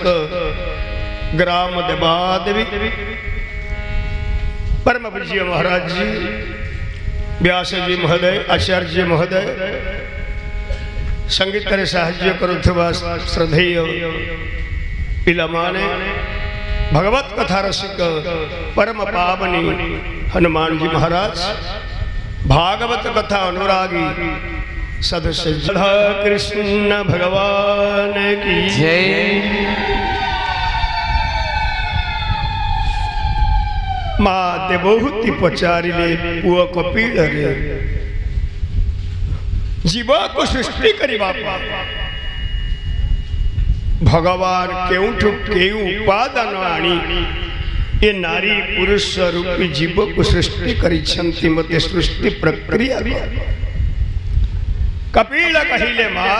समस्त ग्राम देवादेवी परम पूज्य महाराज जी, व्यास जी महोदय, आचार्य जी महोदय, संगीत साहाय्य करुवा श्रद्धेय पिला माने, भगवत कथा रसिक परम पावनी हनुमान जी महाराज, भागवत कथा अनुरागी सदस्य कृष्ण भगवान की जय। माँ देवहूति पचारिले पुआ कपिल रे जीव को सृष्टि करिबा भगवान केउठु केउ उपादान आनी ये नारी पुरुष रूपी जीव को सृष्टि करिछंती मते सृष्टि प्रक्रिया कपिल कहिले माँ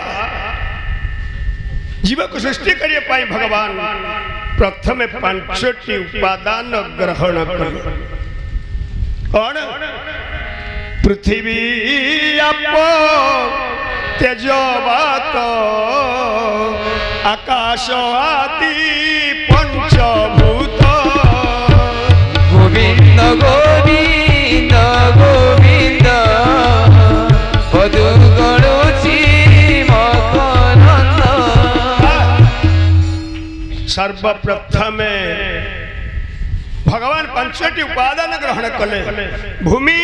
जीव को सृष्टि करिए पाई भगवान प्रथम पांचटी उपादान ग्रहण कर पृथ्वी आप तेज वात आकाश आदि पंचभूत गोविंद गोविंद गोविंद सर्वप्रथम भगवान पंचटी उपादान ग्रहण कले भूमि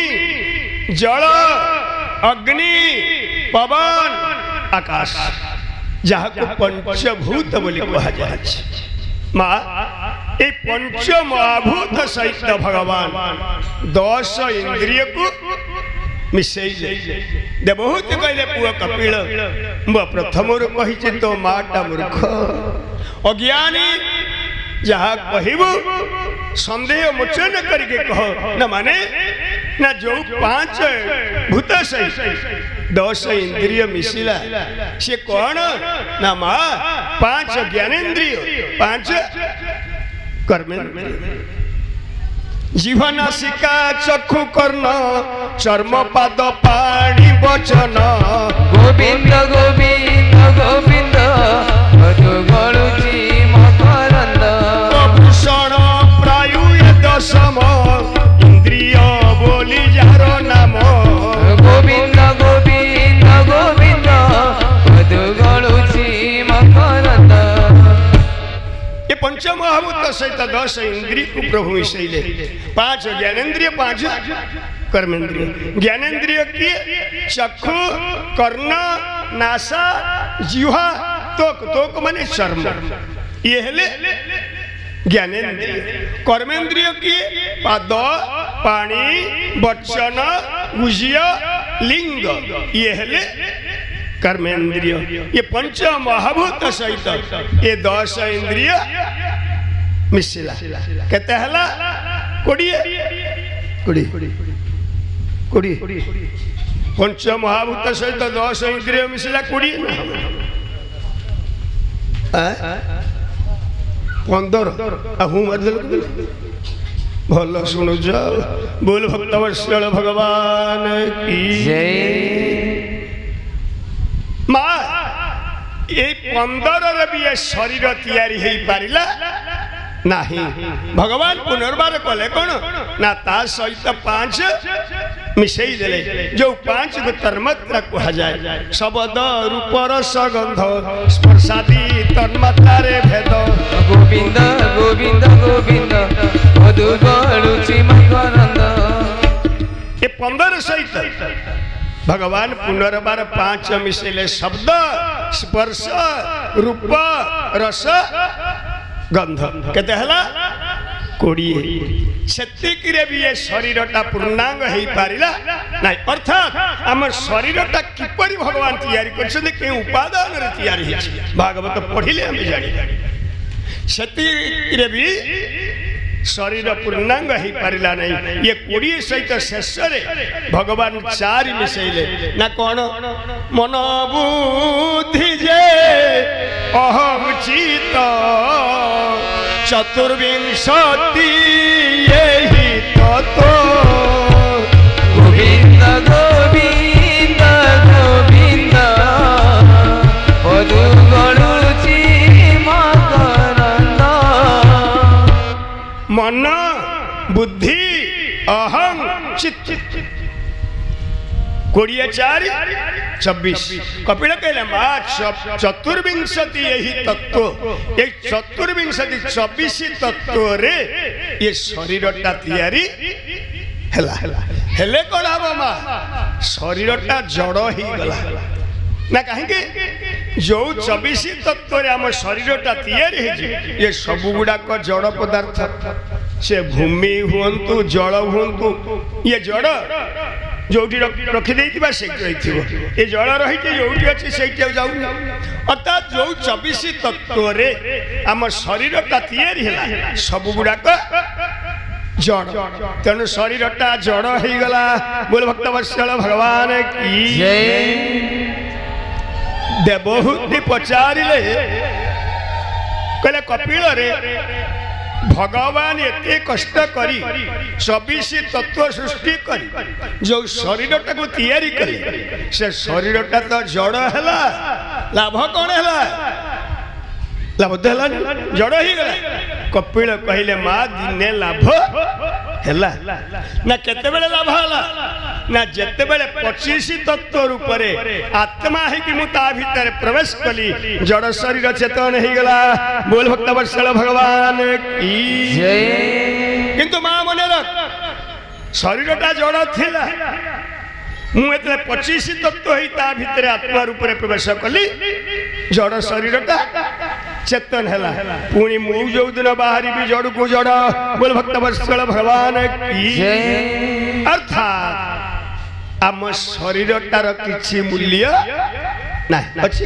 जल अग्नि पवन आकाश जहाँ को पंचभूत बोली कहा जाए। माँ ये पंच महाभूत सहित भगवान 10 इंद्रिय को मिसई देवहूति कहले पुआ कपिल मु प्रथम कही तो माटा मूर्ख अज्ञानी जहाँ कहबू संदेह मोचन करके कह न माने ना जो 5 भूत सही 10 इंद्रिय मिसिला से कौन ना माँ 5 ज्ञानेन्द्रिय 5 कर्मेन्द्रिय जीवनासिका चक्षु कर्ण चर्म पाद पाणी वचन गोविंद गोविंद गोविंद मधुगणुची मकरंद भूषण प्रायु दशम इंद्रिय बोली जार नाम गोविंद गोविंद गोविंद मधुगणुची मकरंद। ये पंचमहाभूत सहित 10 इंद्रिय को प्रभु मिसैले 5 ज्ञानेन्द्रिय 5 कर्मेन्द्रिय। ज्ञानेन्द्रिय की चक्षु कर्ण नासा जिह्वा तोक तोक माने चर्म ये हेले ज्ञानेन्द्रिय। कर्मेन्द्रिय की पाद पानी वचन गुजिया लिंग ये हेले कर्मेन्द्रिय। ये पंच महाभूत सहित ये 10 इंद्रिय मिसिला कहते हला कोड़िए कोड़ी पंच महाभूत सहित 10 इंद्रिय मिसिला कोड़िए 15 आहू मतलब भल शुणु बोल भक्तवत्सल भगवान की जय। माँ ये 15 भी ये शरीर तैयारी हो पारिला नहीं भगवान पुनर्बार कले कौन ना ता सहित 5 मिसई देले जो 5 को तन्मात्रा कहा जाए शब्द रूप रस गंध स्पर्शादि तन्मात्रा रे भेद गोविंद गोविंद गोविंद मधुगणुची मकरंद। ये 15 सहित भगवान पुनर्बार 5 मिसले शब्द स्पर्श रूप रस गंध कहते हला कोड़िए सेतिकिरे भी ये शरीरटा पूर्णांग हो पारिला नहीं अर्थात आम शरीरटा किपरि भगवान तैयारी करछन के उपादान रे तैयारी हिछि भागवत पढ़िले हम जानि सेतिकिरे भी शरीर पूर्णांग हो पारिला नहीं ये कोड़िए सहित शेष भगवान 4 मिसैले ना कौन मन बुद्धि जे अहम चित चतुर्विंशति यही तत्व गोविंद गोविंद गोविंद मधुगणुची मकरंद। मन बुद्धि अहं चित्त 24 कपिल कहले माँ चतुर्विंशति यही तत्व ये चतुर्विंशति 24 तत्व रे ये शरीरटा तैयारी हेला हेले कौन हम माँ शरीरटा जड़ ही गला ना कहीं जो 24 तत्व रे आम शरीरटा तैयारी ये सब गुड़ाक जड़ पदार्थ से भूमि हुंतु जल हुंतु ये जड़ जो रखिदे ये जल रही जो अच्छी से जाऊ अर्थात जो 24 तत्व रे आम शरीरटा तैयारी है सब गुड़ाक जड़ तेणु शरीरटा जड़ हो गला। बोल भक्त वत्सल भगवान की देवहूति पचारे कहले कपिल रे भगवान एते कष्ट करी 24 तत्व सृष्टि करी जो शरीरटा को तैयारी करी से शरीरटा तो जड़ हैला लाभ कौन हैला लाभ तो हैला जड़ ही गला। कपिल कहले माँ दिने लाभ हैला ना केते बेले लाभ हैला ना जेते बेले 25 तत्व रूप रे आत्मा है कि मुता भीतर प्रवेश कली जड़ शरीर चेतन ही गला। बोल भक्त वत्सल भगवान की जय। किंतु माँ मने रख शरीरटा जड़ थिला मुझे 25 तत्व ही ता भीतर आत्मा रूप रे प्रवेश कली जड़ शरीरटा चेतन हैला पुणी मु जो दिन बाहरी भी जड़ को जड़। बोल भक्त वत्सल भगवान की जय। अर्थात आम शरीरटार किछि मूल्य नाही अछि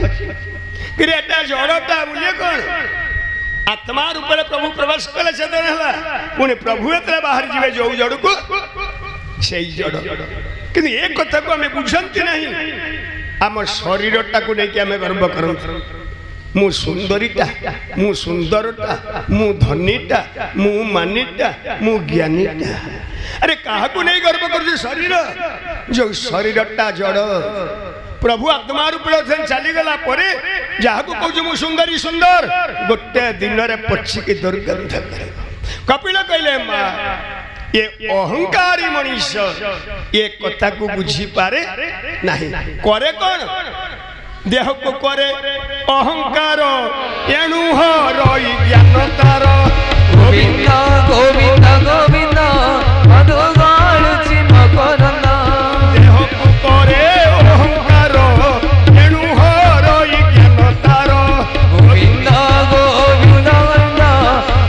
क्रियाटा जड़टा मूल्य कौन आत्मा रूप रे प्रभु प्रवेश कले चेतन हैला पुणी प्रभु एतरे बाहर जीवे जो जड़ को सेई जड़ कि एक कथा को आम बुझती नहीं आम शरीरटा को लेकिन आम गर्व करते मु सुंदरीटा मु सुंदरटा मु धनीटा मु मानीटा मु ज्ञानीटा अरे कहा को नहीं गर्व कर शरीर जो शरीरटा जड़ प्रभु आत्मा रूप चली गला परे जहाँ को कहूँ मु सुंदरी सुंदर गोटे दिन रे पछिकी दुर्गंध करे। कपिल कहले माँ ये अहंकारी मनुष्य ये कथा को बुझी पारे नहीं करे कौन देह को करे अहंकार एणु रही ज्ञान तार गोविंद गोविंद गोविंद मधु गाळुची मकरंद देह को करे अहंकार एणु रही ज्ञान तार गोविंद गोविंद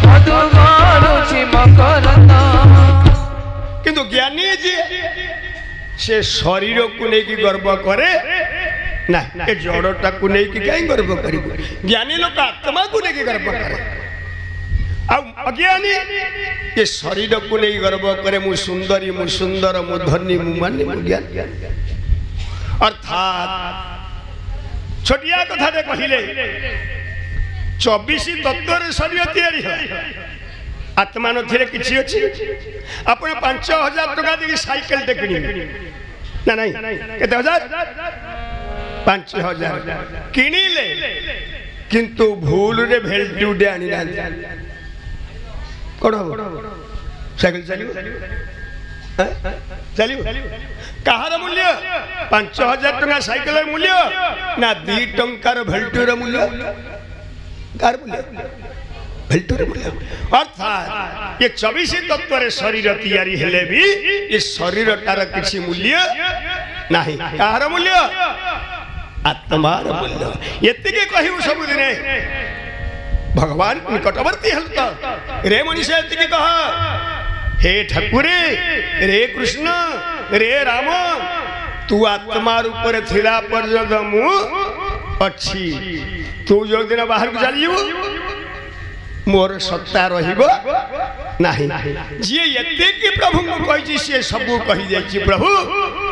मधु गाळुची मकरंद। किंतु ज्ञानी जी से शरीर को लेकिन गर्व करे ना ये जड़टा को लेकिन कहीं गर्व कर ज्ञानी लोग आत्मा को लेकिन गर्व करे अज्ञानी ये शरीर को लेकिन गर्व करे मु सुंदरी मु सुंदर मु धनी मु मानी मु ज्ञान अर्थात छोटिया कथा कहले 24 तत्व शरीर तैयारी है आत्मा नथिले किछि अछि आपण 5000 टका देकी साइकिल टे किनि ना नहीं केते हजार 5000 किनि ले किंतु भूल रे भेल्टी उडे आनी ना कोन हो साइकिल चलियो कहार मूल्य 5000 टका साइकिल मूल्य ना 2 टंकार भेल्टी रे मूल्य कार मूल्य अर्थात ये 24 तत्व रे शरीर तैयारी हेले भी ये शरीर टार किछि मूल्य नहीं कहार मूल्य आत्मार मूल्य एतिके कहिउ सब दिने भगवान निकटवर्ती हलता रे मनुष्य एतिके कह हे ठाकुरे रे कृष्ण रे राम तू आत्मा रूप रे थिला पर्यंत मु अछि तू जो दिन बाहर को चलियो मोर सत्ता रहिबो नहीं जी एते कि प्रभु को कहि से सब कहि जाई प्रभु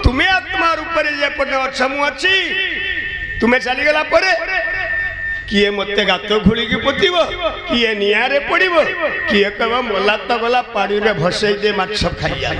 तुम्हें आत्मा रूप रे जे पटे अछमु अछि तुम्हें चली गला परे किए मते गात घुड़ी की पोतीबो किए निया रे पड़िबो किए कहबो मोला तो गला पानी रे भसई दे माछ खाइया